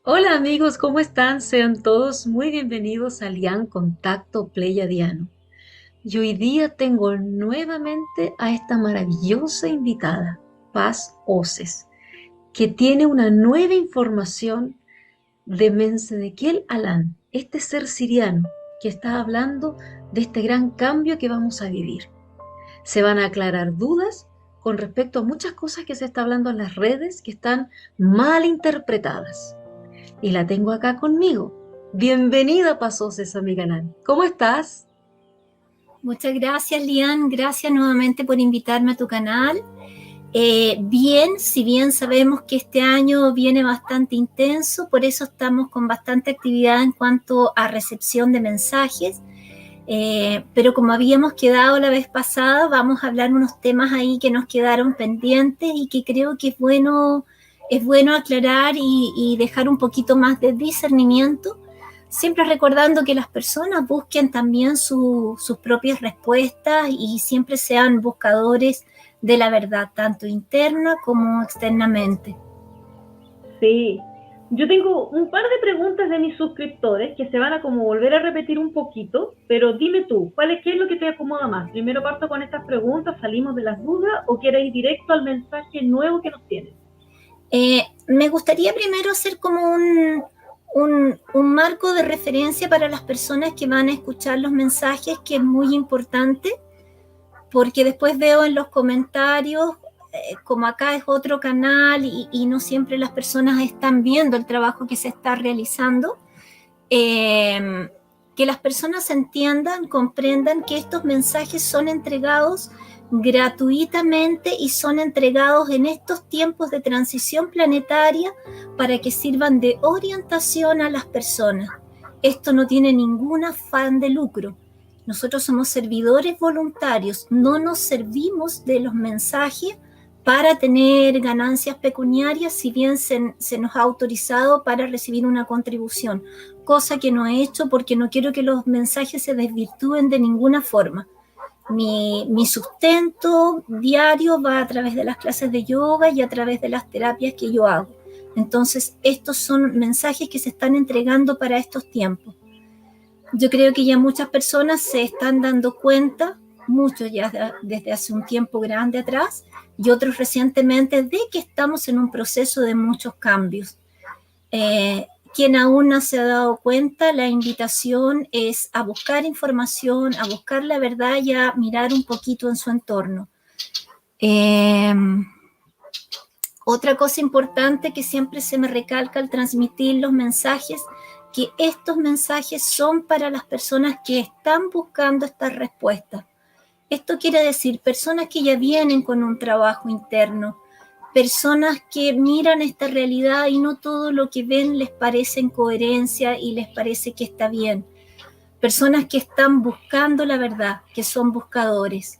Hola amigos, ¿cómo están? Sean todos muy bienvenidos a Lian Contacto Pleiadiano. Y hoy día tengo nuevamente a esta maravillosa invitada, Paz Oces, que tiene una nueva información de Mensedequel Alán, este ser siriano que está hablando de este gran cambio que vamos a vivir. Se van a aclarar dudas con respecto a muchas cosas que se está hablando en las redes que están mal interpretadas y la tengo acá conmigo. Bienvenida, Pasos, a mi canal. ¿Cómo estás? Muchas gracias, Lian. Gracias nuevamente por invitarme a tu canal. Bien, si bien sabemos que este año viene bastante intenso, por eso estamos con bastante actividad en cuanto a recepción de mensajes. Pero como habíamos quedado la vez pasada, vamos a hablar unos temas ahí que nos quedaron pendientes y que creo que es bueno aclarar y dejar un poquito más de discernimiento, siempre recordando que las personas busquen también sus propias respuestas y siempre sean buscadores de la verdad, tanto interna como externamente. Sí, yo tengo un par de preguntas de mis suscriptores que se van a como volver a repetir un poquito, pero dime tú, ¿qué es lo que te acomoda más? Primero parto con estas preguntas, salimos de las dudas o quieres ir directo al mensaje nuevo que nos tienes. Me gustaría primero hacer como un marco de referencia para las personas que van a escuchar los mensajes, que es muy importante, porque después veo en los comentarios, como acá es otro canal y no siempre las personas están viendo el trabajo que se está realizando, que las personas entiendan, comprendan que estos mensajes son entregados gratuitamente y son entregados en estos tiempos de transición planetaria para que sirvan de orientación a las personas. Esto no tiene ningún afán de lucro. Nosotros somos servidores voluntarios, no nos servimos de los mensajes para tener ganancias pecuniarias, si bien se nos ha autorizado para recibir una contribución, cosa que no he hecho porque no quiero que los mensajes se desvirtúen de ninguna forma. Mi sustento diario va a través de las clases de yoga y a través de las terapias que yo hago. Entonces, estos son mensajes que se están entregando para estos tiempos. Yo creo que ya muchas personas se están dando cuenta, muchos ya desde hace un tiempo grande atrás y otros recientemente, de que estamos en un proceso de muchos cambios. Quien aún no se ha dado cuenta, la invitación es a buscar información, a buscar la verdad y a mirar un poquito en su entorno. Eh, Otra cosa importante que siempre se me recalca al transmitir los mensajes, que estos mensajes son para las personas que están buscando estas respuestas. Esto quiere decir personas que ya vienen con un trabajo interno, personas que miran esta realidad y no todo lo que ven les parece en coherencia y les parece que está bien. Personas que están buscando la verdad, que son buscadores.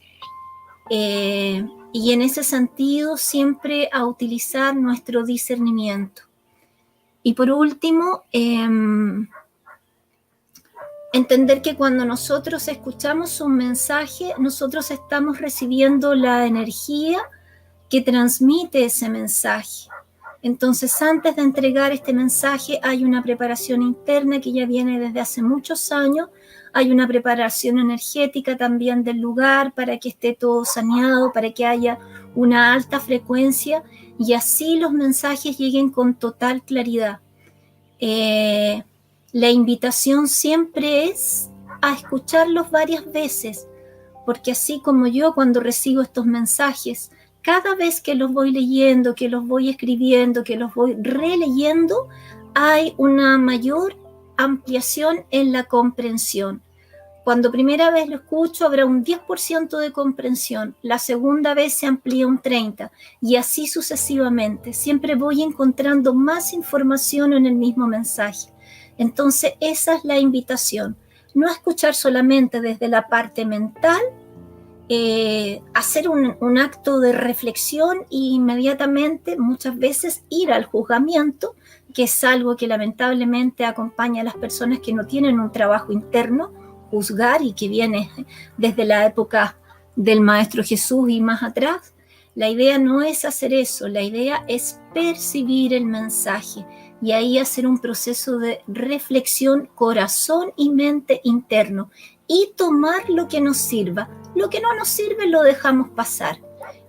Y en ese sentido siempre a utilizar nuestro discernimiento. Y por último, entender que cuando nosotros escuchamos un mensaje, nosotros estamos recibiendo la energía que transmite ese mensaje. Entonces, antes de entregar este mensaje, hay una preparación interna que ya viene desde hace muchos años. Hay una preparación energética también del lugar para que esté todo saneado, para que haya una alta frecuencia y así los mensajes lleguen con total claridad. La invitación siempre es a escucharlos varias veces, porque así como yo cuando recibo estos mensajes, cada vez que los voy leyendo, que los voy escribiendo, que los voy releyendo, hay una mayor ampliación en la comprensión. Cuando primera vez lo escucho habrá un 10% de comprensión, la segunda vez se amplía un 30% y así sucesivamente. Siempre voy encontrando más información en el mismo mensaje. Entonces esa es la invitación, no escuchar solamente desde la parte mental, hacer un acto de reflexión e inmediatamente muchas veces ir al juzgamiento, que es algo que lamentablemente acompaña a las personas que no tienen un trabajo interno, juzgar, y que viene desde la época del Maestro Jesús y más atrás. La idea no es hacer eso, la idea es percibir el mensaje y ahí hacer un proceso de reflexión, corazón y mente interno, y tomar lo que nos sirva. Lo que no nos sirve lo dejamos pasar.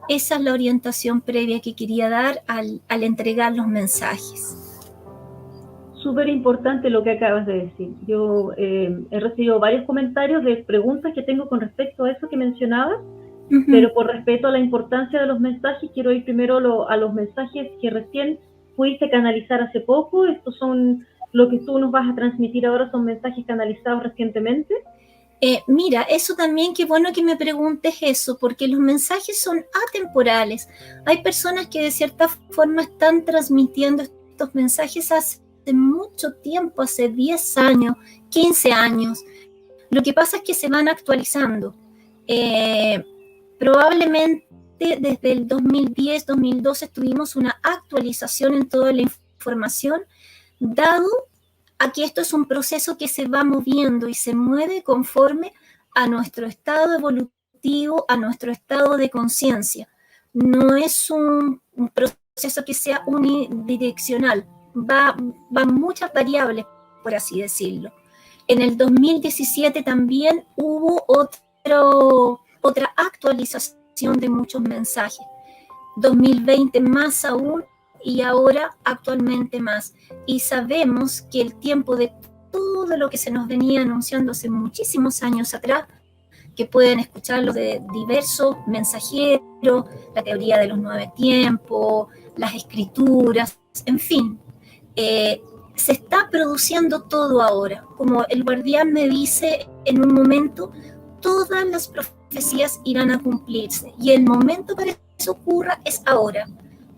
Esa es la orientación previa que quería dar al entregar los mensajes. Súper importante lo que acabas de decir. Yo he recibido varios comentarios de preguntas que tengo con respecto a eso que mencionabas, pero por respeto a la importancia de los mensajes, quiero ir primero a los mensajes que recién pudiste canalizar hace poco. Estos son lo que tú nos vas a transmitir ahora, son mensajes canalizados recientemente. Mira, eso también, qué bueno que me preguntes eso, porque los mensajes son atemporales. Hay personas que de cierta forma están transmitiendo estos mensajes hace mucho tiempo, hace 10 años, 15 años. Lo que pasa es que se van actualizando. Probablemente desde el 2010, 2012 tuvimos una actualización en toda la información, dado a que esto es un proceso que se va moviendo y se mueve conforme a nuestro estado evolutivo, a nuestro estado de conciencia. No es un proceso que sea unidireccional, van muchas variables, por así decirlo. En el 2017 también hubo otra actualización de muchos mensajes. 2020 más aún, y ahora actualmente más. Y sabemos que el tiempo de todo lo que se nos venía anunciando hace muchísimos años atrás, que pueden escucharlo de diversos mensajeros, la teoría de los 9 tiempos, las escrituras, en fin, se está produciendo todo ahora. Como el guardián me dice en un momento, todas las profecías irán a cumplirse, y el momento para que eso ocurra es ahora.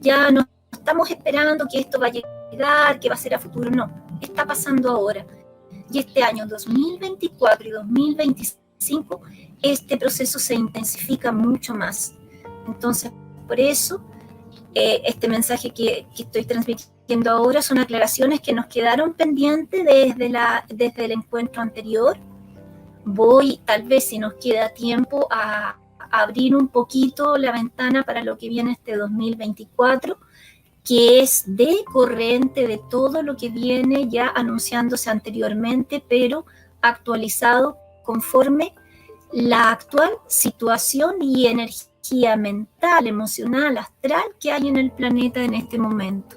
Ya no estamos esperando que esto va a llegar, que va a ser a futuro, no, está pasando ahora. Y este año 2024 y 2025, este proceso se intensifica mucho más. Entonces, por eso, este mensaje que estoy transmitiendo ahora son aclaraciones que nos quedaron pendientes desde el encuentro anterior. Voy, tal vez si nos queda tiempo, a abrir un poquito la ventana para lo que viene este 2024, que es de corriente de todo lo que viene ya anunciándose anteriormente, pero actualizado conforme la actual situación y energía mental, emocional, astral que hay en el planeta en este momento.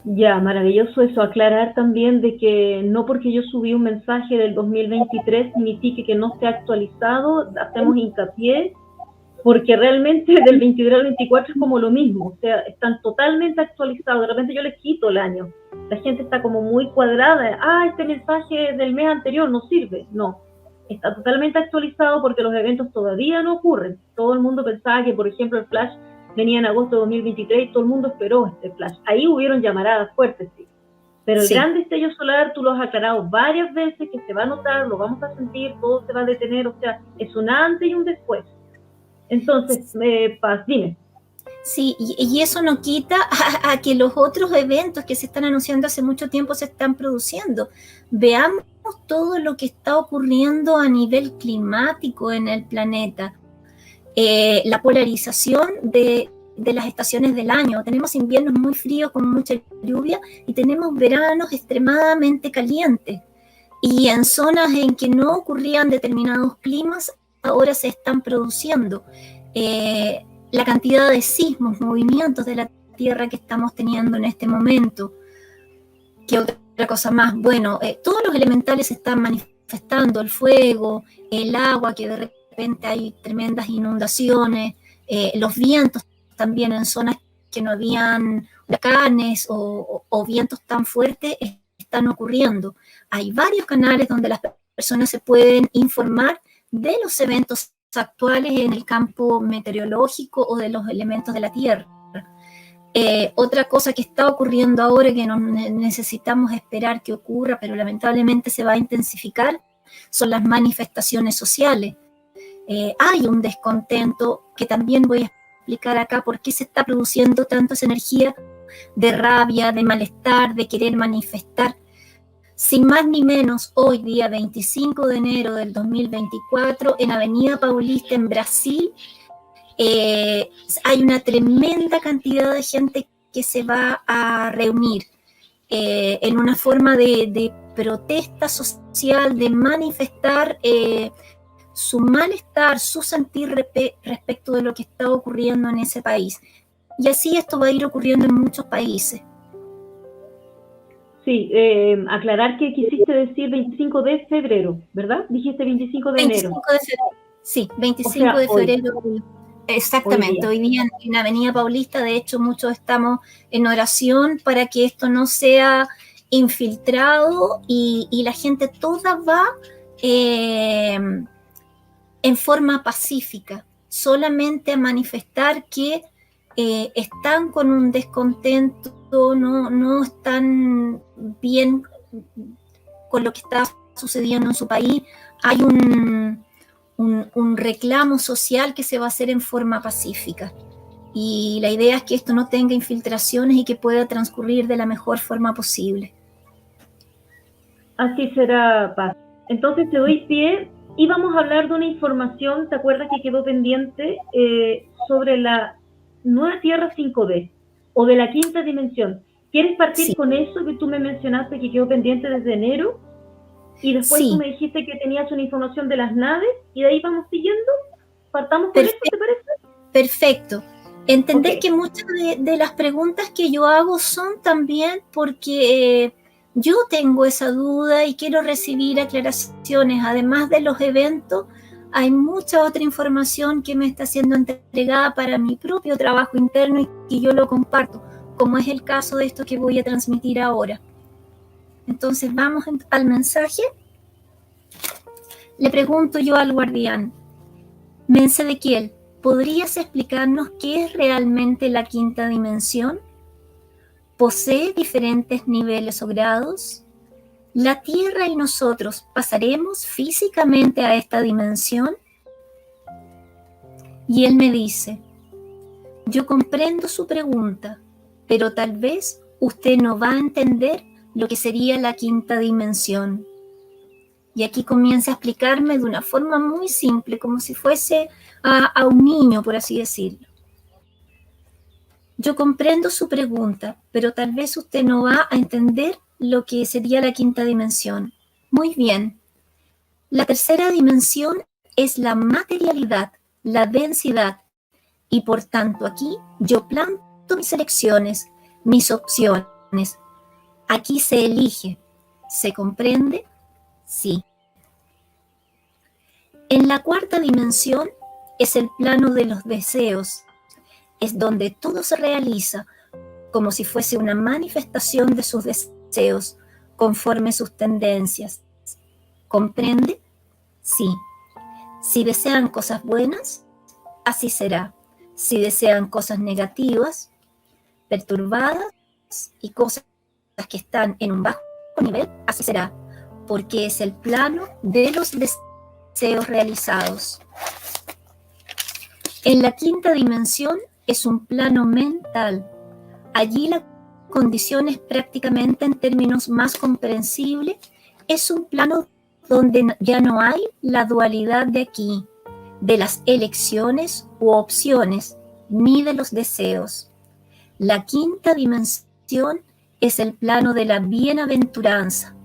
Ya, maravilloso eso. Aclarar también de que no porque yo subí un mensaje del 2023 signifique que no esté actualizado. Hacemos hincapié porque realmente del 23 al 24 es como lo mismo, o sea, están totalmente actualizados. De repente yo les quito el año, la gente está como muy cuadrada, este mensaje del mes anterior no sirve. No, está totalmente actualizado porque los eventos todavía no ocurren. Todo el mundo pensaba que, por ejemplo, el flash venía en agosto de 2023 y todo el mundo esperó este flash. Ahí hubieron llamaradas fuertes, sí, pero el gran destello solar tú lo has aclarado varias veces, que se va a notar, lo vamos a sentir, todo se va a detener, o sea, es un antes y un después. Entonces, Paz, dime. Sí, y eso no quita a que los otros eventos que se están anunciando hace mucho tiempo se están produciendo. Veamos todo lo que está ocurriendo a nivel climático en el planeta. La polarización de las estaciones del año. Tenemos inviernos muy fríos con mucha lluvia y tenemos veranos extremadamente calientes. Y en zonas en que no ocurrían determinados climas, ahora se están produciendo. La cantidad de sismos, movimientos de la Tierra que estamos teniendo en este momento. ¿Qué otra cosa más? Bueno, todos los elementales se están manifestando, el fuego, el agua, que de repente hay tremendas inundaciones, los vientos también en zonas que no habían huracanes o vientos tan fuertes están ocurriendo. Hay varios canales donde las personas se pueden informar de los eventos actuales en el campo meteorológico o de los elementos de la Tierra. Otra cosa que está ocurriendo ahora, que no necesitamos esperar que ocurra, pero lamentablemente se va a intensificar, son las manifestaciones sociales. Hay un descontento que también voy a explicar acá por qué se está produciendo tanta energía de rabia, de malestar, de querer manifestar. Sin más ni menos, hoy día 25 de enero del 2024, en Avenida Paulista, en Brasil, hay una tremenda cantidad de gente que se va a reunir en una forma de protesta social, de manifestar su malestar, su sentir respecto de lo que está ocurriendo en ese país. Y así esto va a ir ocurriendo en muchos países. Sí, aclarar que quisiste decir 25 de febrero, ¿verdad? Dijiste 25 de 25 enero. de febrero. Sí, 25 o sea, de febrero. Exactamente, hoy día en Avenida Paulista, de hecho muchos estamos en oración para que esto no sea infiltrado y la gente toda va en forma pacífica, solamente a manifestar que están con un descontento, no están bien con lo que está sucediendo en su país. Hay un reclamo social que se va a hacer en forma pacífica. Y la idea es que esto no tenga infiltraciones y que pueda transcurrir de la mejor forma posible. Así será, Paz. Entonces te doy pie y vamos a hablar de una información, ¿te acuerdas que quedó pendiente sobre la nueva Tierra 5D o de la quinta dimensión? ¿Quieres partir con eso que tú me mencionaste que quedó pendiente desde enero? Y después tú me dijiste que tenías una información de las naves y de ahí vamos siguiendo. ¿Partamos con eso, te parece? Perfecto. Entender que muchas de las preguntas que yo hago son también porque yo tengo esa duda y quiero recibir aclaraciones. Además de los eventos, hay mucha otra información que me está siendo entregada para mi propio trabajo interno y que yo lo comparto, como es el caso de esto que voy a transmitir ahora. Entonces vamos al mensaje. Le pregunto yo al guardián, Mensedequiel, ¿podrías explicarnos qué es realmente la quinta dimensión? ¿Posee diferentes niveles o grados? ¿La Tierra y nosotros pasaremos físicamente a esta dimensión? Y él me dice, yo comprendo su pregunta, pero tal vez usted no va a entender lo que sería la quinta dimensión. Y aquí comienza a explicarme de una forma muy simple, como si fuese a un niño, por así decirlo. Yo comprendo su pregunta, pero tal vez usted no va a entender lo que sería la quinta dimensión. Muy bien. La tercera dimensión es la materialidad, la densidad, y por tanto aquí yo planto mis elecciones, mis opciones. Aquí se elige. ¿Se comprende? Sí. En la cuarta dimensión es el plano de los deseos. Es donde todo se realiza como si fuese una manifestación de sus deseos conforme sus tendencias. ¿Comprende? Sí. Si desean cosas buenas, así será. Si desean cosas negativas, perturbadas y cosas que están en un bajo nivel, así será, porque es el plano de los deseos realizados. En la quinta dimensión es un plano mental. Allí la condición es prácticamente, en términos más comprensibles, es un plano donde ya no hay la dualidad de aquí, de las elecciones u opciones, ni de los deseos. La quinta dimensión es el plano de la bienaventuranza,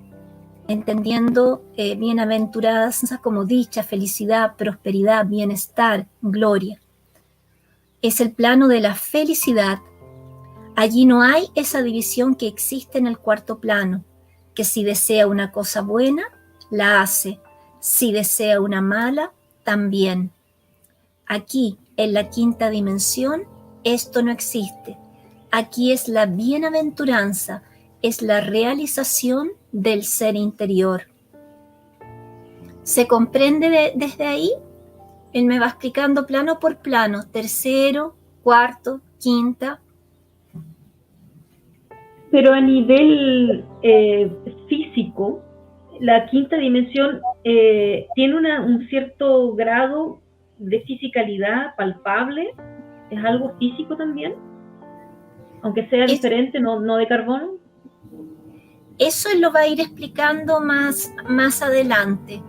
entendiendo bienaventuranza como dicha, felicidad, prosperidad, bienestar, gloria. Es el plano de la felicidad. Allí no hay esa división que existe en el cuarto plano, que si desea una cosa buena, la hace. Si desea una mala, también. Aquí, en la quinta dimensión, esto no existe. Aquí es la bienaventuranza, es la realización del ser interior. ¿Se comprende desde ahí? Él me va explicando plano por plano, tercero, cuarto, quinta. Pero a nivel físico, la quinta dimensión tiene un cierto grado de fisicalidad palpable. ¿Es algo físico también? Aunque sea diferente, no de carbono. Eso él lo va a ir explicando más adelante,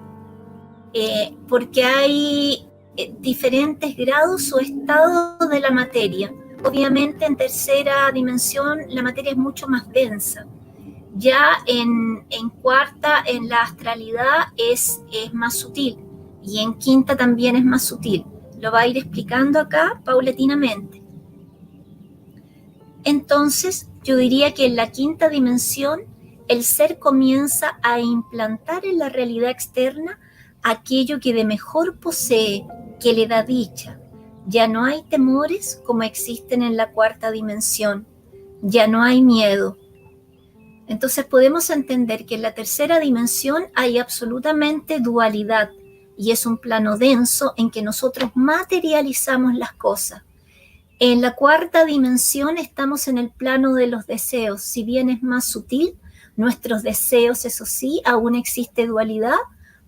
porque hay diferentes grados o estados de la materia. Obviamente en tercera dimensión la materia es mucho más densa. Ya en cuarta, en la astralidad, es más sutil, y en quinta también es más sutil. Lo va a ir explicando acá paulatinamente. Entonces, yo diría que en la quinta dimensión el ser comienza a implantar en la realidad externa aquello que de mejor posee, que le da dicha. Ya no hay temores como existen en la cuarta dimensión. Ya no hay miedo. Entonces podemos entender que en la tercera dimensión hay absolutamente dualidad, y es un plano denso en que nosotros materializamos las cosas. En la cuarta dimensión estamos en el plano de los deseos. Si bien es más sutil, nuestros deseos, eso sí, aún existe dualidad,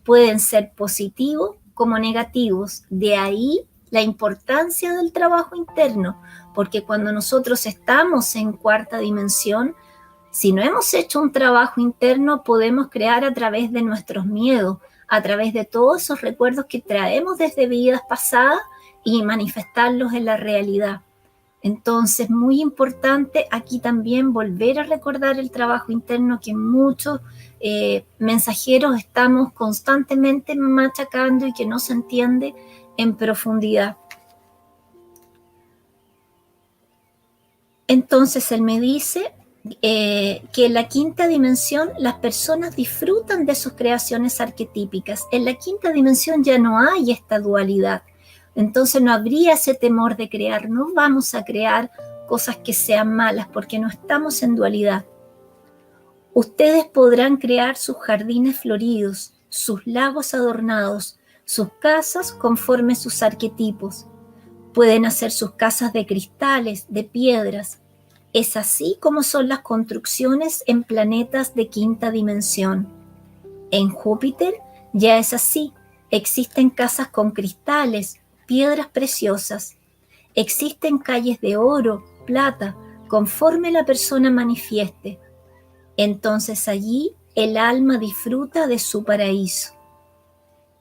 pueden ser positivos como negativos. De ahí la importancia del trabajo interno, porque cuando nosotros estamos en cuarta dimensión, si no hemos hecho un trabajo interno, podemos crear a través de nuestros miedos, a través de todos esos recuerdos que traemos desde vidas pasadas, y manifestarlos en la realidad. Entonces, muy importante aquí también volver a recordar el trabajo interno que muchos mensajeros estamos constantemente machacando y que no se entiende en profundidad. Entonces, él me dice que en la quinta dimensión las personas disfrutan de sus creaciones arquetípicas. En la quinta dimensión ya no hay esta dualidad. Entonces no habría ese temor de crear. No vamos a crear cosas que sean malas porque no estamos en dualidad. Ustedes podrán crear sus jardines floridos, sus lagos adornados, sus casas conforme sus arquetipos. Pueden hacer sus casas de cristales, de piedras. Es así como son las construcciones en planetas de quinta dimensión. En Júpiter ya es así. Existen casas con cristales, piedras preciosas. Existen calles de oro, plata, conforme la persona manifieste. Entonces allí el alma disfruta de su paraíso.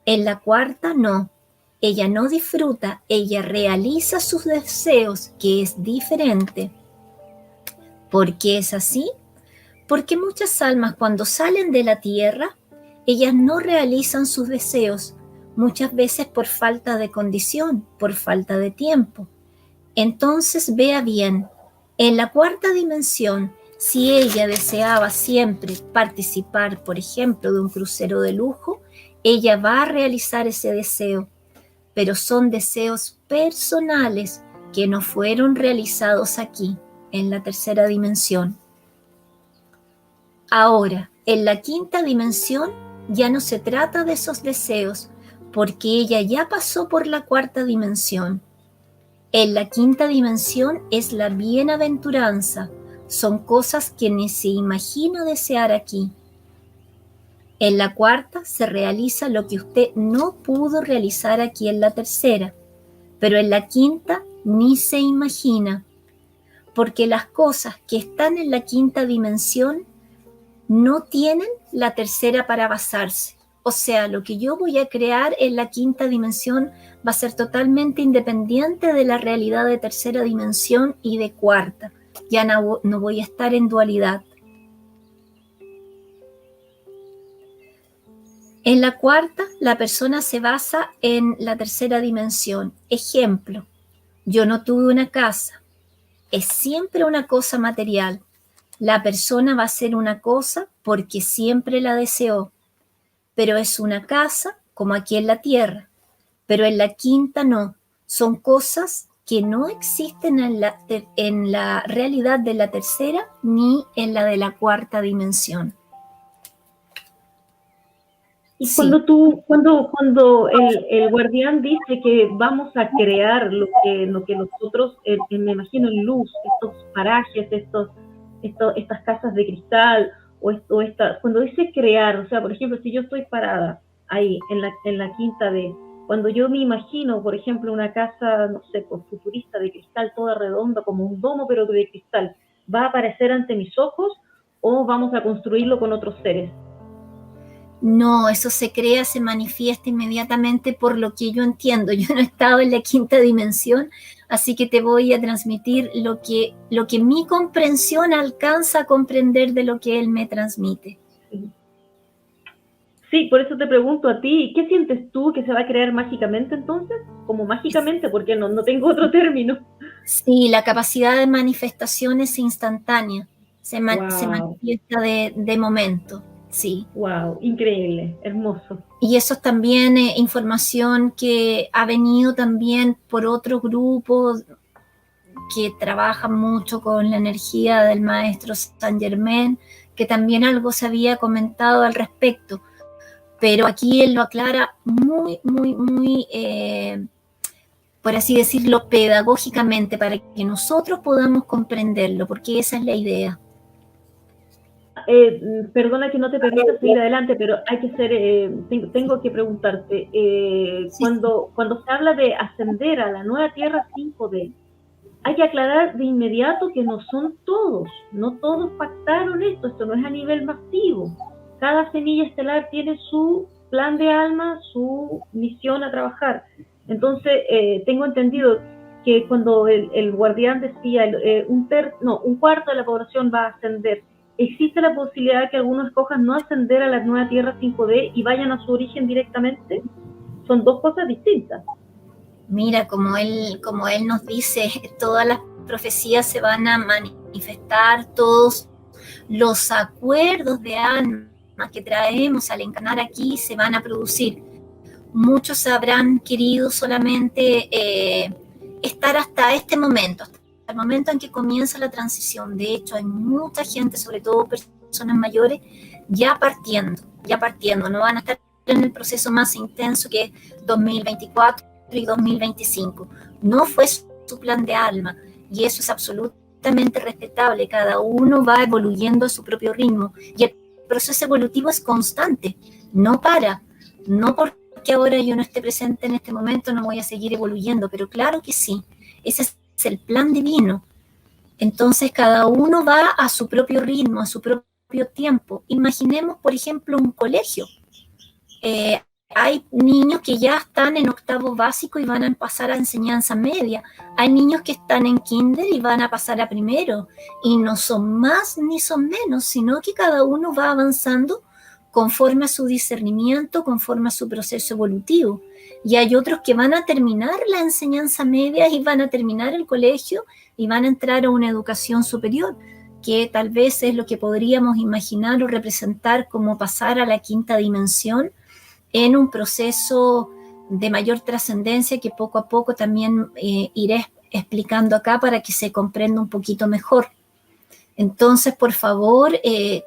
En la cuarta no. Ella no disfruta, ella realiza sus deseos, que es diferente. ¿Por qué es así? Porque muchas almas cuando salen de la tierra, ellas no realizan sus deseos, muchas veces por falta de condición, por falta de tiempo. Entonces vea bien, en la cuarta dimensión, si ella deseaba siempre participar, por ejemplo, de un crucero de lujo, ella va a realizar ese deseo, pero son deseos personales que no fueron realizados aquí, en la tercera dimensión. Ahora, en la quinta dimensión ya no se trata de esos deseos, porque ella ya pasó por la cuarta dimensión. En la quinta dimensión es la bienaventuranza, son cosas que ni se imagina desear aquí. En la cuarta se realiza lo que usted no pudo realizar aquí en la tercera, pero en la quinta ni se imagina, porque las cosas que están en la quinta dimensión no tienen la tercera para basarse. O sea, lo que yo voy a crear en la quinta dimensión va a ser totalmente independiente de la realidad de tercera dimensión y de cuarta. Ya no voy a estar en dualidad. En la cuarta, la persona se basa en la tercera dimensión. Ejemplo, yo no tuve una casa. Es siempre una cosa material. La persona va a ser una cosa porque siempre la deseó. Pero es una casa como aquí en la tierra. Pero en la quinta no. Son cosas que no existen en la realidad de la tercera ni en la de la cuarta dimensión. Y cuando el guardián dice que vamos a crear lo que nosotros, me imagino en luz, estos parajes, estas casas de cristal, cuando dice crear, o sea, por ejemplo, si yo estoy parada ahí en la quinta D, cuando yo me imagino, por ejemplo, una casa, no sé, pues, futurista de cristal, toda redonda, como un domo, pero de cristal, ¿va a aparecer ante mis ojos o vamos a construirlo con otros seres? No, eso se crea, se manifiesta inmediatamente por lo que yo entiendo. Yo no he estado en la quinta dimensión, así que te voy a transmitir lo que mi comprensión alcanza a comprender de lo que él me transmite. Sí, por eso te pregunto a ti, ¿qué sientes tú que se va a crear mágicamente entonces? Como mágicamente, porque no tengo otro término. Sí, la capacidad de manifestación es instantánea, se Wow, manifiesta de momento, sí. wow, increíble, hermoso. Y eso es también información que ha venido también por otros grupos que trabajan mucho con la energía del maestro Saint Germain, que también algo se había comentado al respecto, pero aquí él lo aclara muy, muy, muy, por así decirlo, pedagógicamente, para que nosotros podamos comprenderlo, porque esa es la idea. Perdona que no te permita seguir adelante, pero hay que ser, tengo que preguntarte, Sí. cuando se habla de ascender a la nueva Tierra 5D, hay que aclarar de inmediato que no son todos, no todos pactaron esto no es a nivel masivo. Cada semilla estelar tiene su plan de alma, su misión a trabajar. Entonces, tengo entendido que cuando el guardián decía un cuarto de la población va a ascender, ¿existe la posibilidad de que algunos escojan no ascender a la nueva Tierra 5D y vayan a su origen directamente? Son dos cosas distintas. Mira, como él nos dice, todas las profecías se van a manifestar, todos los acuerdos de alma que traemos al encarnar aquí se van a producir. Muchos habrán querido solamente estar hasta este momento, hasta el momento en que comienza la transición. De hecho, hay mucha gente, sobre todo personas mayores, ya partiendo, no van a estar en el proceso más intenso que es 2024 y 2025. No fue su plan de alma y eso es absolutamente respetable. Cada uno va evoluyendo a su propio ritmo y el proceso evolutivo es constante, no para, no porque ahora yo no esté presente en este momento no voy a seguir evoluyendo, pero claro que sí, ese es el plan divino. Entonces cada uno va a su propio ritmo, a su propio tiempo. Imaginemos, por ejemplo, un colegio. Hay niños que ya están en octavo básico y van a pasar a enseñanza media. Hay niños que están en kinder y van a pasar a primero. Y no son más ni son menos, sino que cada uno va avanzando conforme a su discernimiento, conforme a su proceso evolutivo. Y hay otros que van a terminar la enseñanza media y van a terminar el colegio y van a entrar a una educación superior, que tal vez es lo que podríamos imaginar o representar como pasar a la quinta dimensión, en un proceso de mayor trascendencia que poco a poco también iré explicando acá para que se comprenda un poquito mejor. Entonces, por favor,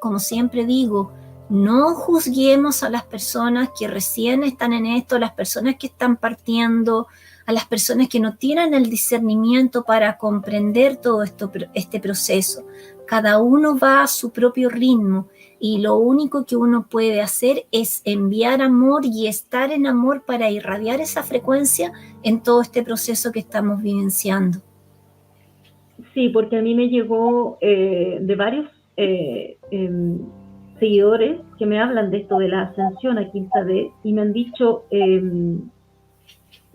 como siempre digo, no juzguemos a las personas que recién están en esto, a las personas que están partiendo, a las personas que no tienen el discernimiento para comprender todo este proceso. Cada uno va a su propio ritmo. Y lo único que uno puede hacer es enviar amor y estar en amor para irradiar esa frecuencia en todo este proceso que estamos vivenciando. Sí, porque a mí me llegó de varios seguidores que me hablan de esto de la ascensión a quinta D y me han dicho,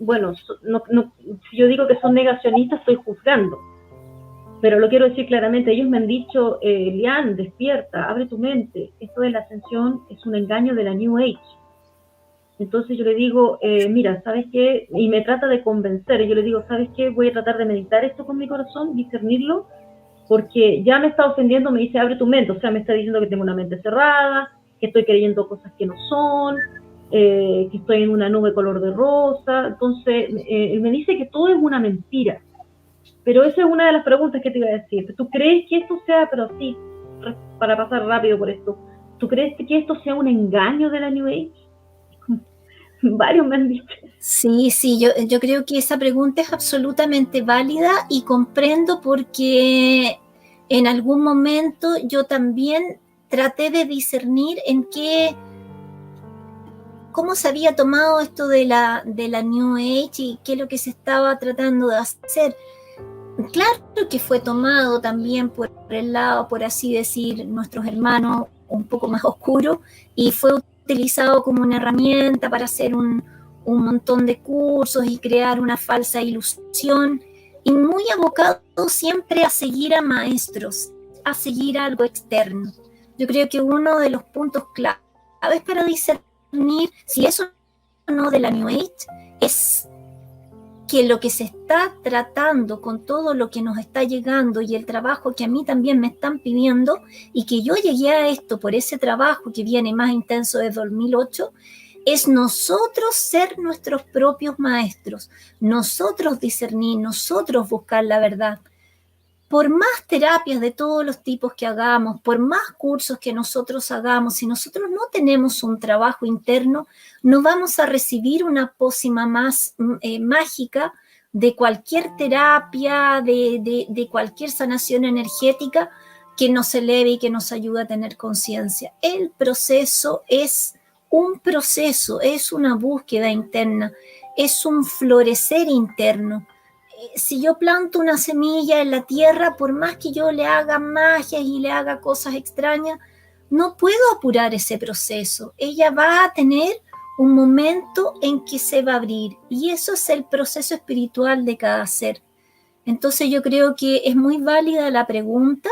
bueno, si yo digo que son negacionistas estoy juzgando. Pero lo quiero decir claramente, ellos me han dicho, Lian, despierta, abre tu mente, esto de la ascensión es un engaño de la New Age. Entonces yo le digo, mira, ¿sabes qué? Y me trata de convencer, y yo le digo, ¿sabes qué? Voy a tratar de meditar esto con mi corazón, discernirlo, porque ya me está ofendiendo, me dice, abre tu mente, o sea, me está diciendo que tengo una mente cerrada, que estoy creyendo cosas que no son, que estoy en una nube color de rosa, entonces él me dice que todo es una mentira. Pero esa es una de las preguntas que te iba a decir. ¿Tú crees que esto sea, pero sí, para pasar rápido por esto, ¿tú crees que esto sea un engaño de la New Age? Varios me han dicho. Sí, yo creo que esa pregunta es absolutamente válida y comprendo porque en algún momento yo también traté de discernir cómo se había tomado esto de la New Age y qué es lo que se estaba tratando de hacer. Claro que fue tomado también por el lado, por así decir, nuestros hermanos un poco más oscuros y fue utilizado como una herramienta para hacer un montón de cursos y crear una falsa ilusión, y muy abocado siempre a seguir a maestros, a seguir algo externo. Yo creo que uno de los puntos claves para discernir si eso o no de la New Age es que lo que se está tratando con todo lo que nos está llegando y el trabajo que a mí también me están pidiendo, y que yo llegué a esto por ese trabajo que viene más intenso desde 2008, es nosotros ser nuestros propios maestros, nosotros discernir, nosotros buscar la verdad. Por más terapias de todos los tipos que hagamos, por más cursos que nosotros hagamos, si nosotros no tenemos un trabajo interno, no vamos a recibir una pócima más mágica de cualquier terapia, de cualquier sanación energética que nos eleve y que nos ayude a tener conciencia. El proceso es un proceso, es una búsqueda interna, es un florecer interno. Si yo planto una semilla en la tierra, por más que yo le haga magias y le haga cosas extrañas, no puedo apurar ese proceso. Ella va a tener un momento en que se va a abrir, y eso es el proceso espiritual de cada ser. Entonces yo creo que es muy válida la pregunta,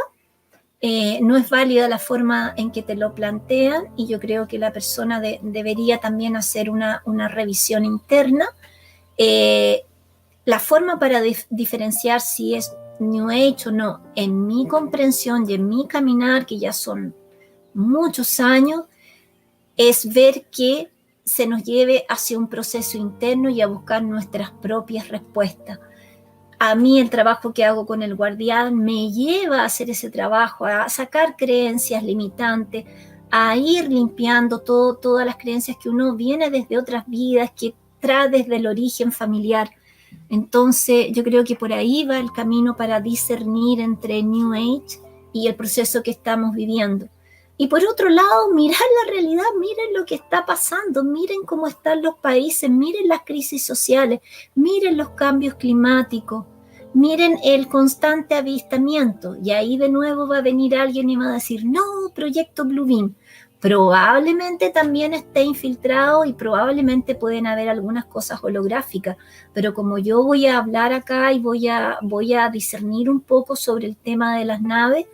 no es válida la forma en que te lo plantean, y yo creo que la persona debería también hacer una revisión interna. La forma para diferenciar si es New Age o no, en mi comprensión y en mi caminar, que ya son muchos años, es ver que se nos lleve hacia un proceso interno y a buscar nuestras propias respuestas. A mí el trabajo que hago con el guardián me lleva a hacer ese trabajo, a sacar creencias limitantes, a ir limpiando todas las creencias que uno viene desde otras vidas, que trae desde el origen familiar. Entonces yo creo que por ahí va el camino para discernir entre New Age y el proceso que estamos viviendo. Y por otro lado, mirar la realidad, miren lo que está pasando, miren cómo están los países, miren las crisis sociales, miren los cambios climáticos, miren el constante avistamiento. Y ahí de nuevo va a venir alguien y va a decir, no, proyecto Bluebeam. Probablemente también esté infiltrado y probablemente pueden haber algunas cosas holográficas, pero como yo voy a hablar acá y voy a discernir un poco sobre el tema de las naves,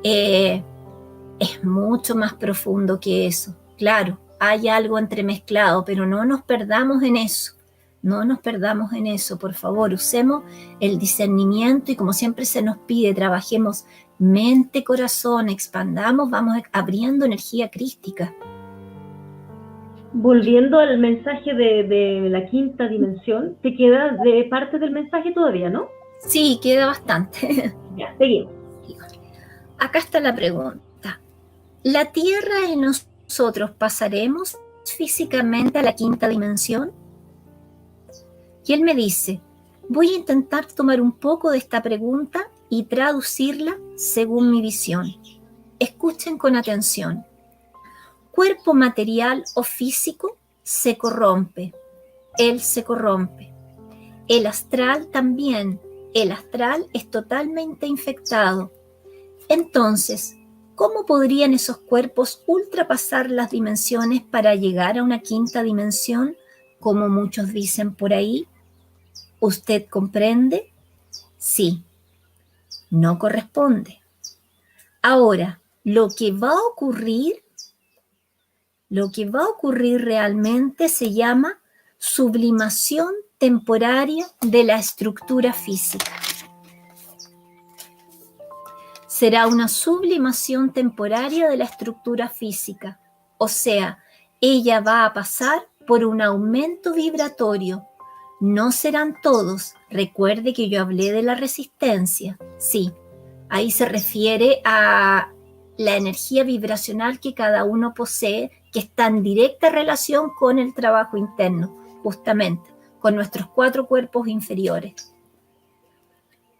es mucho más profundo que eso. Claro, hay algo entremezclado, pero no nos perdamos en eso. No nos perdamos en eso, por favor. Usemos el discernimiento y, como siempre se nos pide, trabajemos mente, corazón, expandamos, vamos abriendo energía crística. Volviendo al mensaje de la quinta dimensión, ¿te queda de parte del mensaje todavía, no? Sí, queda bastante. Ya, seguimos. Acá está la pregunta. ¿La Tierra y nosotros pasaremos físicamente a la quinta dimensión? Y él me dice, voy a intentar tomar un poco de esta pregunta y traducirla según mi visión. Escuchen con atención. Cuerpo material o físico se corrompe. Él se corrompe. El astral también. El astral es totalmente infectado. Entonces, ¿cómo podrían esos cuerpos ultrapasar las dimensiones para llegar a una quinta dimensión, como muchos dicen por ahí? ¿Usted comprende? Sí. No corresponde. Ahora, lo que va a ocurrir realmente se llama sublimación temporaria de la estructura física. Será una sublimación temporaria de la estructura física. O sea, ella va a pasar por un aumento vibratorio. No serán todos. Recuerde que yo hablé de la resistencia. Sí, ahí se refiere a la energía vibracional que cada uno posee, que está en directa relación con el trabajo interno, justamente, con nuestros 4 cuerpos inferiores.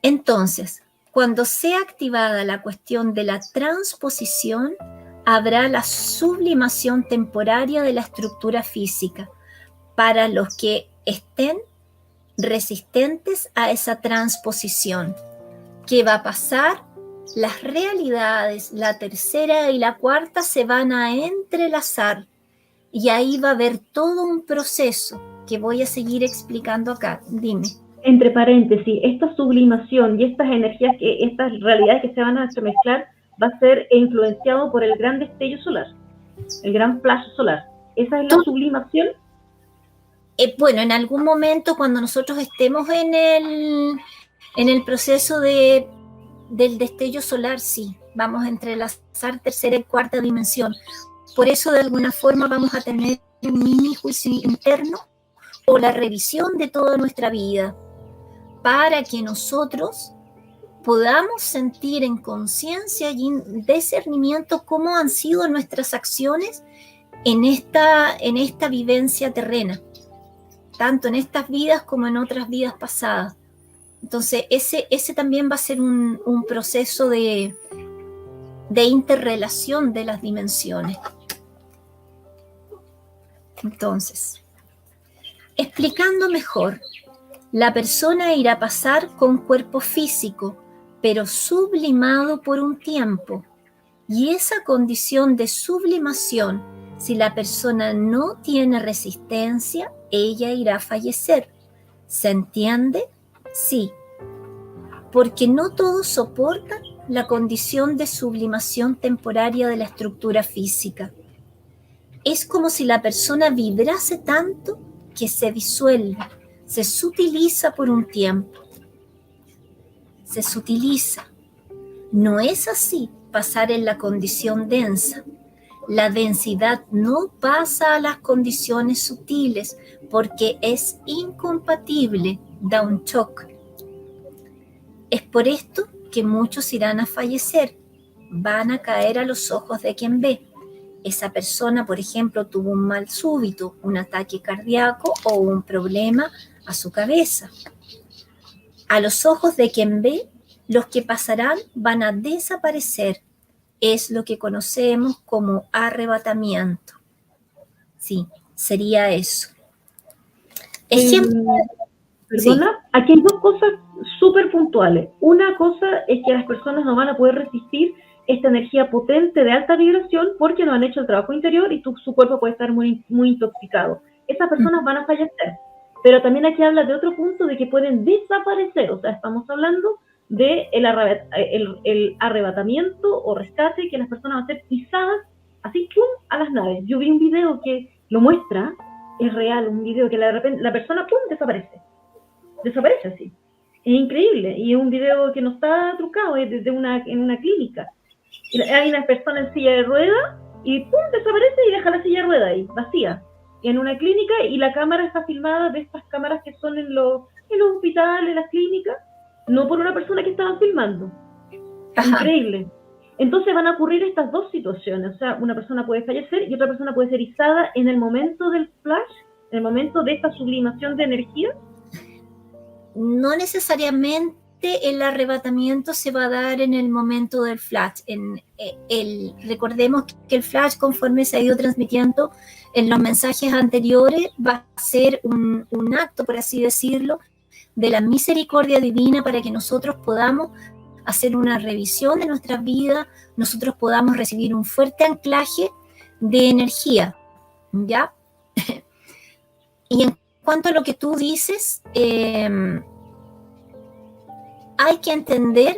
Entonces, cuando sea activada la cuestión de la transposición, habrá la sublimación temporaria de la estructura física para los que estén resistentes a esa transposición. ¿Qué va a pasar? Las realidades, la tercera y la cuarta, se van a entrelazar. Y ahí va a haber todo un proceso que voy a seguir explicando acá. Dime. Entre paréntesis, esta sublimación y estas energías, estas realidades que se van a entremezclar, va a ser influenciado por el gran destello solar, el gran flash solar. ¿Esa es la sublimación? Bueno, en algún momento cuando nosotros estemos en el proceso del destello solar, sí, vamos a entrelazar tercera y cuarta dimensión. Por eso de alguna forma vamos a tener un mini juicio interno o la revisión de toda nuestra vida para que nosotros podamos sentir en conciencia y en discernimiento cómo han sido nuestras acciones en esta vivencia terrena, tanto en estas vidas como en otras vidas pasadas. Entonces, ese también va a ser un proceso de interrelación de las dimensiones. Entonces, explicando mejor, la persona irá a pasar con cuerpo físico, pero sublimado por un tiempo. Y esa condición de sublimación, si la persona no tiene resistencia, ella irá a fallecer. ¿Se entiende? Sí. Porque no todos soportan la condición de sublimación temporaria de la estructura física. Es como si la persona vibrase tanto que se disuelve, se sutiliza por un tiempo. Se sutiliza. No es así pasar en la condición densa. La densidad no pasa a las condiciones sutiles porque es incompatible, da un shock. Es por esto que muchos irán a fallecer, van a caer a los ojos de quien ve. Esa persona, por ejemplo, tuvo un mal súbito, un ataque cardíaco o un problema a su cabeza. A los ojos de quien ve, los que pasarán van a desaparecer. Es lo que conocemos como arrebatamiento. Sí, sería eso. Ejemplo. Perdona, sí. Aquí hay dos cosas súper puntuales. Una cosa es que las personas no van a poder resistir esta energía potente de alta vibración porque no han hecho el trabajo interior y su cuerpo puede estar muy, muy intoxicado. Esas personas van a fallecer. Pero también aquí habla de otro punto de que pueden desaparecer. O sea, estamos hablando de el arrebatamiento o rescate, que las personas van a ser pisadas así ¡pum! A las naves. Yo vi un video que lo muestra, es real, un video que de repente la persona ¡pum! Desaparece así. Es increíble. Y es un video que no está trucado, es en una clínica. Y hay una persona en silla de ruedas y ¡pum! Desaparece y deja la silla de ruedas ahí, vacía. En una clínica, y la cámara está filmada de estas cámaras que son en los hospitales, en las clínicas, no por una persona que estaban filmando. Ajá. Increíble. Entonces van a ocurrir estas dos situaciones. O sea, una persona puede fallecer y otra persona puede ser izada en el momento del flash, en el momento de esta sublimación de energía. No necesariamente el arrebatamiento se va a dar en el momento del flash. Recordemos que el flash, conforme se ha ido transmitiendo en los mensajes anteriores, va a ser un acto, por así decirlo, de la misericordia divina para que nosotros podamos hacer una revisión de nuestra vida, nosotros podamos recibir un fuerte anclaje de energía, ¿ya? Y en cuanto a lo que tú dices, hay que entender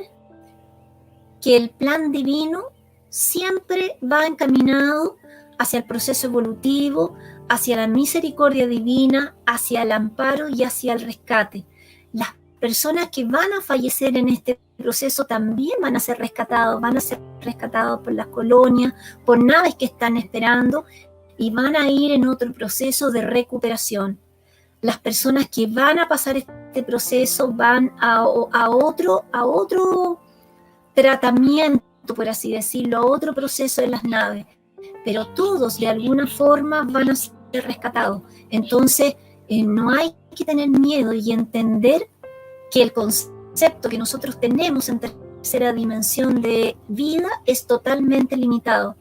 que el plan divino siempre va encaminado hacia el proceso evolutivo, hacia la misericordia divina, hacia el amparo y hacia el rescate. Las personas que van a fallecer en este proceso también van a ser rescatados por las colonias, por naves que están esperando y van a ir en otro proceso de recuperación. Las personas que van a pasar este proceso van a otro tratamiento, por así decirlo, a otro proceso de las naves, pero todos de alguna forma van a ser rescatados. Entonces, no hay que tener miedo y entender que el concepto que nosotros tenemos en tercera dimensión de vida es totalmente limitado.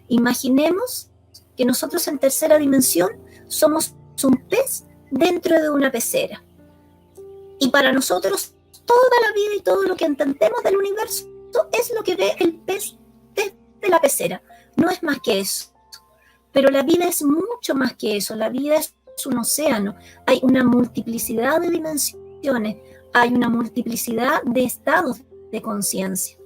Imaginemos que nosotros en tercera dimensión somos un pez dentro de una pecera. Y para nosotros toda la vida y todo lo que entendemos del universo es lo que ve el pez desde la pecera. No es más que eso. Pero la vida es mucho más que eso, la vida es un océano, hay una multiplicidad de dimensiones, hay una multiplicidad de estados de conciencia.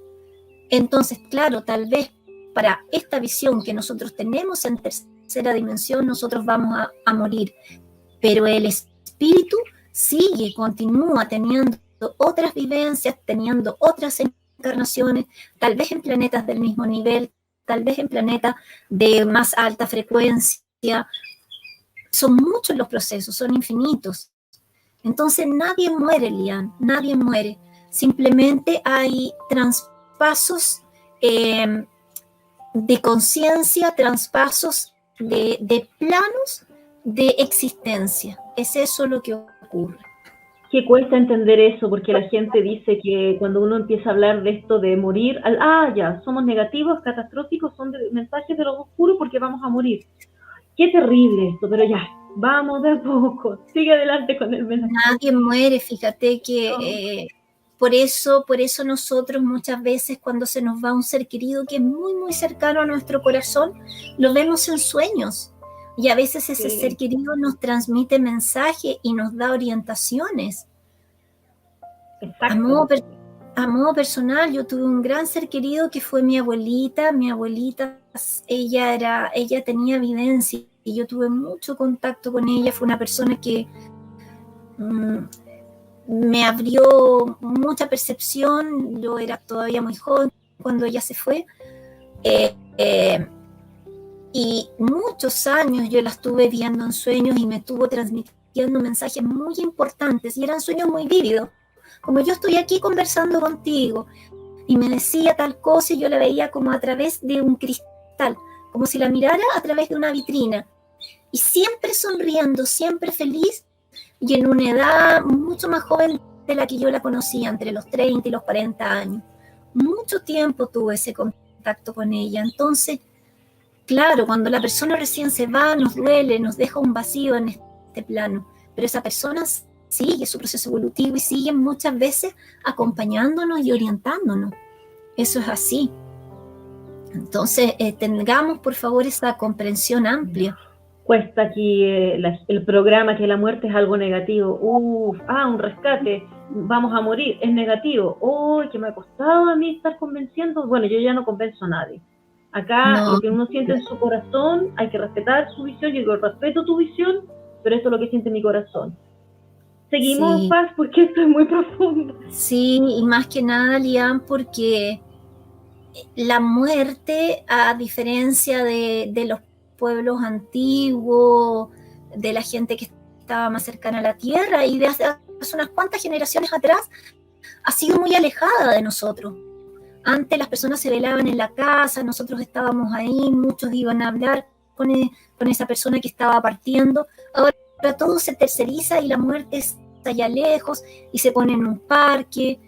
Entonces, claro, tal vez para esta visión que nosotros tenemos en tercera dimensión, nosotros vamos a morir, pero el espíritu sigue, continúa teniendo otras vivencias, teniendo otras encarnaciones, tal vez en planetas del mismo nivel, tal vez en planetas de más alta frecuencia. Son muchos los procesos, son infinitos. Entonces nadie muere, Lian, nadie muere. Simplemente hay traspasos de conciencia, traspasos de planos de existencia. Es eso lo que ocurre. Que cuesta entender eso, porque la gente dice que cuando uno empieza a hablar de esto de morir, ya, somos negativos, catastróficos, son mensajes de lo oscuro porque vamos a morir. Qué terrible esto, pero ya, vamos de a poco, sigue adelante con el mensaje. Nadie muere, fíjate que por eso nosotros muchas veces cuando se nos va un ser querido que es muy, muy cercano a nuestro corazón, lo vemos en sueños. Y a veces ese ser querido nos transmite mensajes y nos da orientaciones. Exacto. A modo personal, yo tuve un gran ser querido que fue mi abuelita. Mi abuelita, ella tenía evidencia y yo tuve mucho contacto con ella. Fue una persona que me abrió mucha percepción. Yo era todavía muy joven cuando ella se fue. Y muchos años yo la estuve viendo en sueños y me estuvo transmitiendo mensajes muy importantes y eran sueños muy vívidos. Como yo estoy aquí conversando contigo y me decía tal cosa y yo la veía como a través de un cristal, como si la mirara a través de una vitrina. Y siempre sonriendo, siempre feliz y en una edad mucho más joven de la que yo la conocía, entre los 30 y los 40 años. Mucho tiempo tuve ese contacto con ella. Entonces, claro, cuando la persona recién se va, nos duele, nos deja un vacío en este plano, pero esa persona sigue su proceso evolutivo y sigue muchas veces acompañándonos y orientándonos. Eso es así. Entonces, tengamos por favor esa comprensión amplia. Cuesta aquí el programa que la muerte es algo negativo. Un rescate, vamos a morir, es negativo. Que me ha costado a mí estar convenciendo. Bueno, yo ya no convenzo a nadie. Acá lo que uno siente en su corazón, hay que respetar su visión. Yo respeto tu visión, pero esto es lo que siente mi corazón. Seguimos, sí. Paz, porque esto es muy profundo. Sí, y más que nada, Lian, porque la muerte, a diferencia de los pueblos antiguos, de la gente que estaba más cercana a la tierra y de hace unas cuantas generaciones atrás, ha sido muy alejada de nosotros. Antes las personas se velaban en la casa, nosotros estábamos ahí, muchos iban a hablar con esa persona que estaba partiendo. Ahora todo se terceriza y la muerte está allá lejos y se pone en un parque.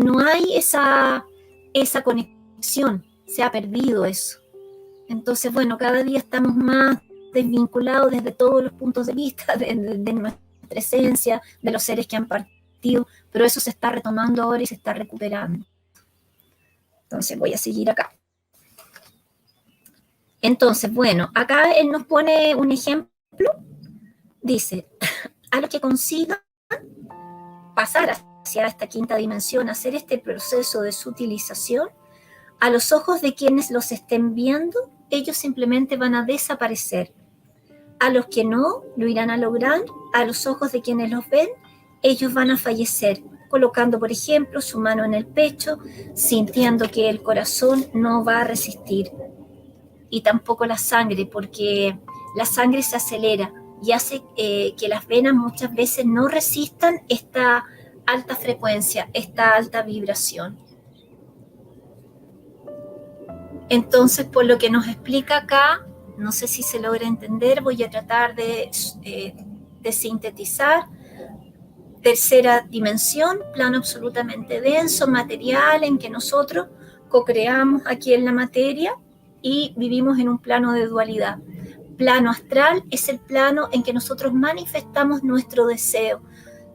No hay esa conexión, se ha perdido eso. Entonces, bueno, cada día estamos más desvinculados desde todos los puntos de vista de nuestra esencia, de los seres que han partido, pero eso se está retomando ahora y se está recuperando. Entonces voy a seguir acá. Entonces, bueno, acá él nos pone un ejemplo. Dice, a los que consigan pasar hacia esta quinta dimensión, hacer este proceso de sutilización, a los ojos de quienes los estén viendo, ellos simplemente van a desaparecer. A los que no, lo irán a lograr. A los ojos de quienes los ven, ellos van a fallecer, colocando, por ejemplo, su mano en el pecho, sintiendo que el corazón no va a resistir. Y tampoco la sangre, porque la sangre se acelera y hace que las venas muchas veces no resistan esta alta frecuencia, esta alta vibración. Entonces, por lo que nos explica acá, no sé si se logra entender, voy a tratar de sintetizar. Tercera dimensión, plano absolutamente denso, material, en que nosotros co-creamos aquí en la materia y vivimos en un plano de dualidad. Plano astral es el plano en que nosotros manifestamos nuestro deseo,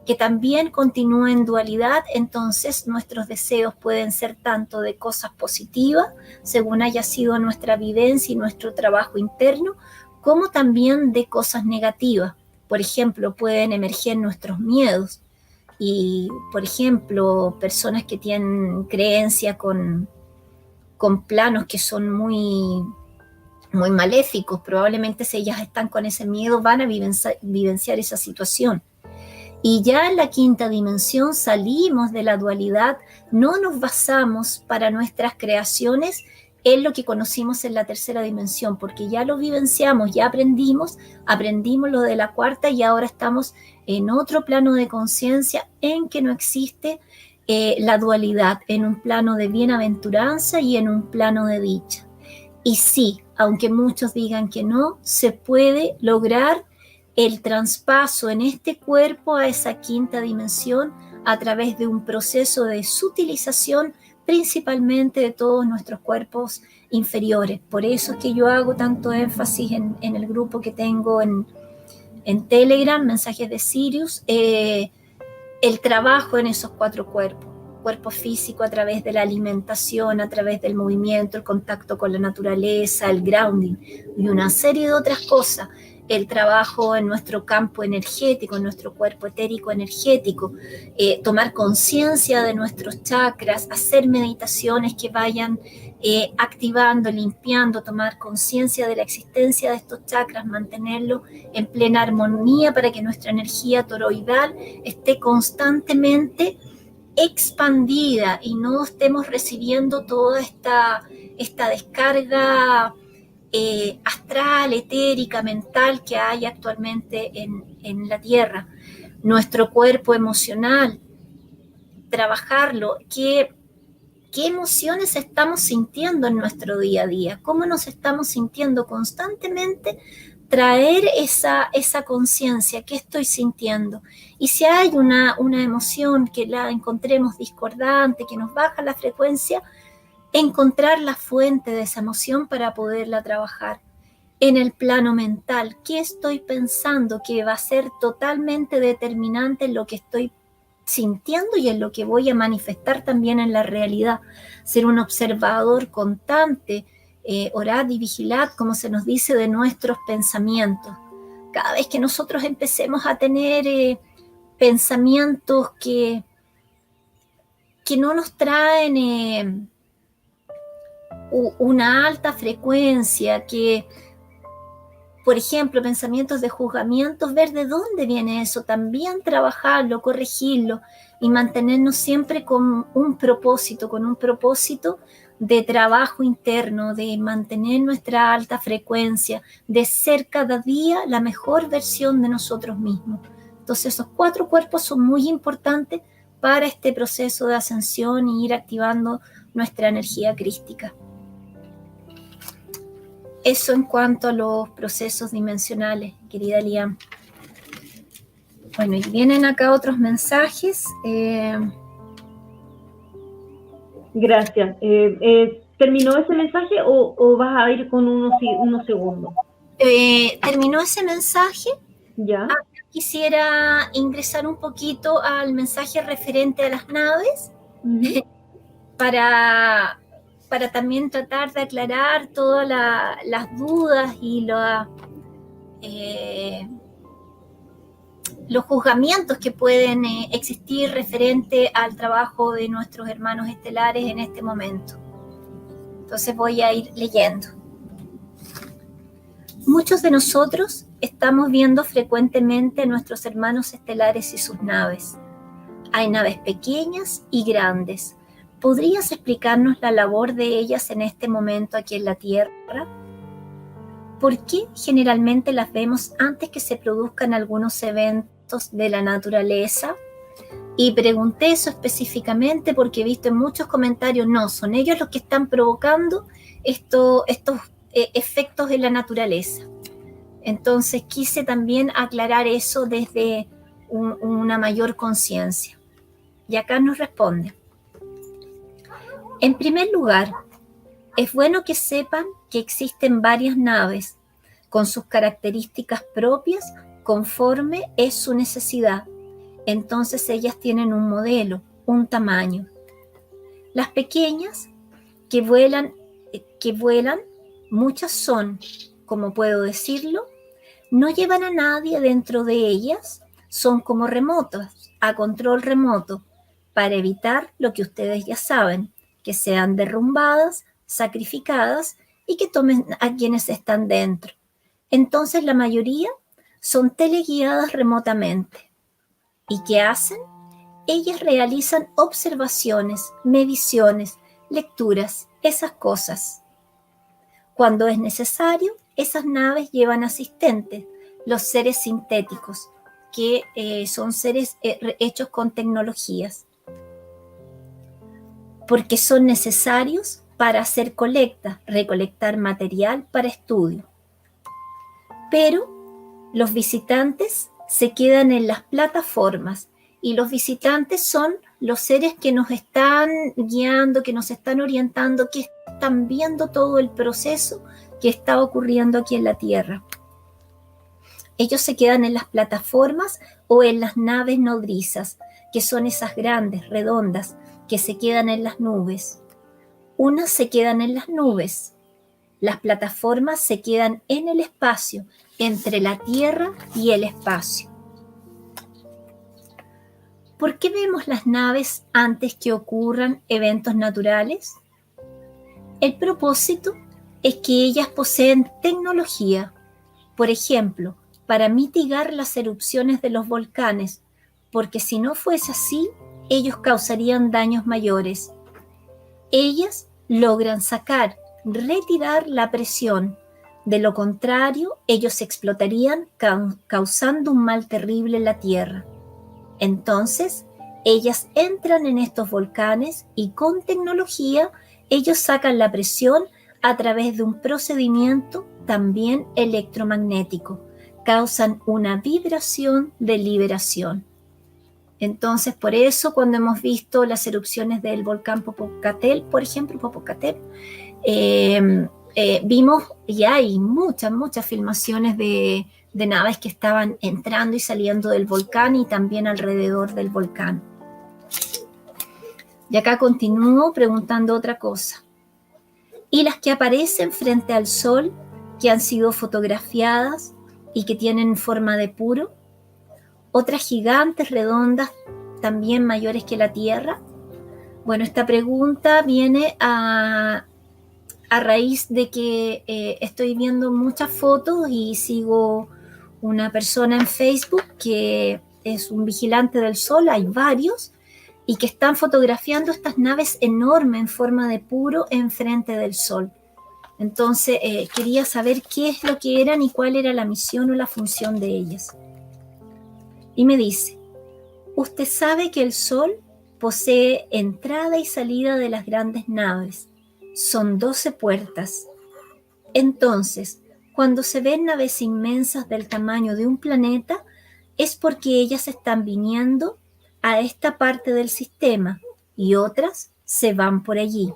que también continúa en dualidad, entonces nuestros deseos pueden ser tanto de cosas positivas, según haya sido nuestra vivencia y nuestro trabajo interno, como también de cosas negativas. Por ejemplo, pueden emerger nuestros miedos y, por ejemplo, personas que tienen creencia con planos que son muy maléficos, probablemente si ellas están con ese miedo van a vivenciar esa situación. Y ya en la quinta dimensión salimos de la dualidad, no nos basamos para nuestras creaciones en lo que conocimos en la tercera dimensión, porque ya lo vivenciamos, ya aprendimos lo de la cuarta y ahora estamos en otro plano de conciencia en que no existe la dualidad, en un plano de bienaventuranza y en un plano de dicha. Y sí, aunque muchos digan que no, se puede lograr el traspaso en este cuerpo a esa quinta dimensión a través de un proceso de sutilización principalmente de todos nuestros cuerpos inferiores. Por eso es que yo hago tanto énfasis en el grupo que tengo en Telegram, Mensajes de Sirius, el trabajo en esos 4 cuerpos. Cuerpo físico a través de la alimentación, a través del movimiento, el contacto con la naturaleza, el grounding y una serie de otras cosas. El trabajo en nuestro campo energético, en nuestro cuerpo etérico energético, tomar conciencia de nuestros chakras, hacer meditaciones que vayan activando, limpiando, tomar conciencia de la existencia de estos chakras, mantenerlo en plena armonía para que nuestra energía toroidal esté constantemente expandida y no estemos recibiendo toda esta descarga astral, etérica, mental que hay actualmente en la Tierra. Nuestro cuerpo emocional, trabajarlo, qué emociones estamos sintiendo en nuestro día a día, cómo nos estamos sintiendo constantemente, traer esa conciencia, qué estoy sintiendo. Y si hay una emoción que la encontremos discordante, que nos baja la frecuencia, encontrar la fuente de esa emoción para poderla trabajar. En el plano mental, ¿qué estoy pensando? Que va a ser totalmente determinante en lo que estoy sintiendo y en lo que voy a manifestar también en la realidad. Ser un observador constante, orad y vigilad, como se nos dice, de nuestros pensamientos. Cada vez que nosotros empecemos a tener pensamientos que no nos traen una alta frecuencia, que, por ejemplo, pensamientos de juzgamientos, ver de dónde viene eso, también trabajarlo, corregirlo y mantenernos siempre con un propósito de trabajo interno, de mantener nuestra alta frecuencia, de ser cada día la mejor versión de nosotros mismos. Entonces, esos 4 cuerpos son muy importantes para este proceso de ascensión y ir activando nuestra energía crística. Eso en cuanto a los procesos dimensionales, querida Liam. Bueno, y vienen acá otros mensajes. Gracias. ¿Terminó ese mensaje o vas a ir con unos segundos? Terminó ese mensaje. Ya. Quisiera ingresar un poquito al mensaje referente a las naves, para también tratar de aclarar todas las dudas y los juzgamientos que pueden existir referente al trabajo de nuestros hermanos estelares en este momento. Entonces voy a ir leyendo. Muchos de nosotros estamos viendo frecuentemente a nuestros hermanos estelares y sus naves. Hay naves pequeñas y grandes. ¿Podrías explicarnos la labor de ellas en este momento aquí en la Tierra? ¿Por qué generalmente las vemos antes que se produzcan algunos eventos de la naturaleza? Y pregunté eso específicamente porque he visto en muchos comentarios, no, son ellos los que están provocando estos efectos en la naturaleza. Entonces quise también aclarar eso desde una mayor conciencia. Y acá nos responde. En primer lugar, es bueno que sepan que existen varias naves con sus características propias conforme es su necesidad Entonces ellas tienen un modelo, un tamaño. Las pequeñas que vuelan, muchas son, como puedo decirlo, no llevan a nadie dentro de ellas, son como remotas, a control remoto, para evitar lo que ustedes ya saben, que sean derrumbadas, sacrificadas y que tomen a quienes están dentro. Entonces la mayoría son teleguiadas remotamente. ¿Y qué hacen? Ellas realizan observaciones, mediciones, lecturas, esas cosas. Cuando es necesario, esas naves llevan asistentes, los seres sintéticos, que son seres hechos con tecnologías, porque son necesarios para hacer colecta, recolectar material para estudio. Pero los visitantes se quedan en las plataformas y los visitantes son los seres que nos están guiando, que nos están orientando, que están viendo todo el proceso que está ocurriendo aquí en la Tierra. Ellos se quedan en las plataformas o en las naves nodrizas, que son esas grandes, redondas, que se quedan en las nubes. Unas se quedan en las nubes. Las plataformas se quedan en el espacio, entre la Tierra y el espacio. ¿Por qué vemos las naves antes que ocurran eventos naturales? El propósito es que ellas poseen tecnología, por ejemplo, para mitigar las erupciones de los volcanes, porque si no fuese así, ellos causarían daños mayores. Ellas logran retirar la presión. De lo contrario, ellos explotarían, causando un mal terrible en la Tierra. Entonces, ellas entran en estos volcanes y con tecnología, ellos sacan la presión a través de un procedimiento también electromagnético. Causan una vibración de liberación. Entonces, por eso, cuando hemos visto las erupciones del volcán Popocatépetl, por ejemplo, vimos, y hay muchas filmaciones de naves que estaban entrando y saliendo del volcán y también alrededor del volcán. Y acá continúo preguntando otra cosa. Y las que aparecen frente al Sol, que han sido fotografiadas y que tienen forma de puro, otras gigantes redondas, también mayores que la Tierra. Bueno, esta pregunta viene a raíz de que estoy viendo muchas fotos y sigo una persona en Facebook que es un vigilante del Sol, hay varios, y que están fotografiando estas naves enormes en forma de puro enfrente del Sol. Entonces quería saber qué es lo que eran y cuál era la misión o la función de ellas. Y me dice, usted sabe que el Sol posee entrada y salida de las grandes naves. Son 12 puertas. Entonces, cuando se ven naves inmensas del tamaño de un planeta, es porque ellas están viniendo a esta parte del sistema y otras se van por allí.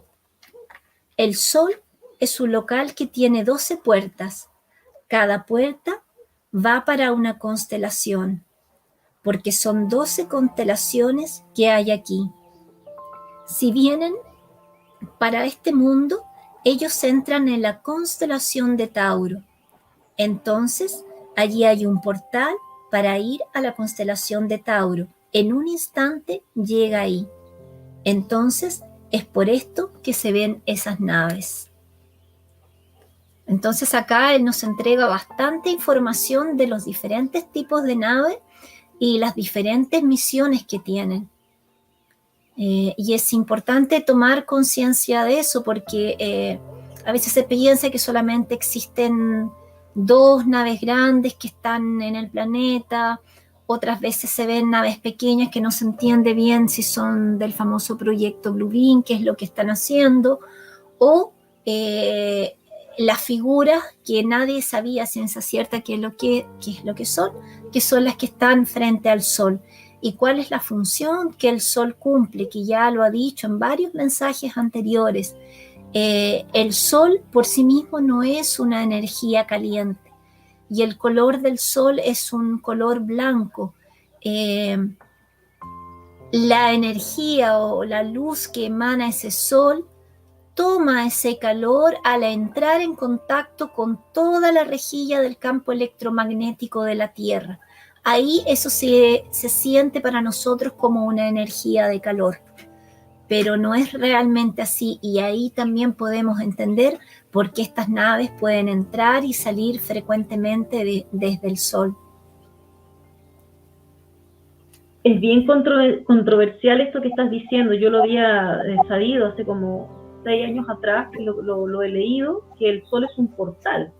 El Sol es un local que tiene 12 puertas. Cada puerta va para una constelación, porque son 12 constelaciones que hay aquí. Si vienen para este mundo, ellos entran en la constelación de Tauro. Entonces, allí hay un portal para ir a la constelación de Tauro. En un instante llega ahí. Entonces, es por esto que se ven esas naves. Entonces, acá él nos entrega bastante información de los diferentes tipos de naves y las diferentes misiones que tienen. Y es importante tomar conciencia de eso porque a veces se piensa que solamente existen 2 naves grandes que están en el planeta, otras veces se ven naves pequeñas que no se entiende bien si son del famoso proyecto Blue Beam, qué es lo que están haciendo, o las figuras que nadie sabía ciencia cierta qué es lo que son las que están frente al Sol. ¿Y cuál es la función que el Sol cumple? Que ya lo ha dicho en varios mensajes anteriores. El Sol por sí mismo no es una energía caliente y el color del Sol es un color blanco. la energía o la luz que emana ese sol toma ese calor al entrar en contacto con toda la rejilla del campo electromagnético de la Tierra. Ahí eso se siente para nosotros como una energía de calor, pero no es realmente así, y ahí también podemos entender por qué estas naves pueden entrar y salir frecuentemente desde el Sol. Es bien controversial esto que estás diciendo. Yo lo había sabido hace como 6 años atrás, que lo he leído, que el Sol es un portal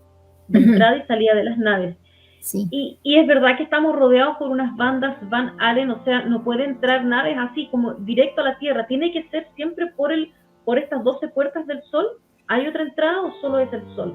de entrada y salida de las naves. Sí. Y es verdad que estamos rodeados por unas bandas Van Allen, o sea, no puede entrar naves así como directo a la Tierra, tiene que ser siempre por estas 12 puertas del Sol. ¿Hay otra entrada o solo es el Sol?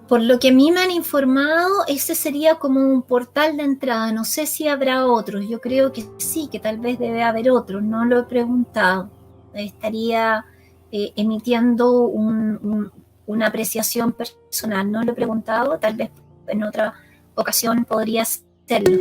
Por lo que a mí me han informado, ese sería como un portal de entrada. No sé si habrá otros. Yo creo que sí, que tal vez debe haber otros. No lo he preguntado. Estaría emitiendo una apreciación personal. No lo he preguntado. Tal vez en otra ocasión podría hacerlo.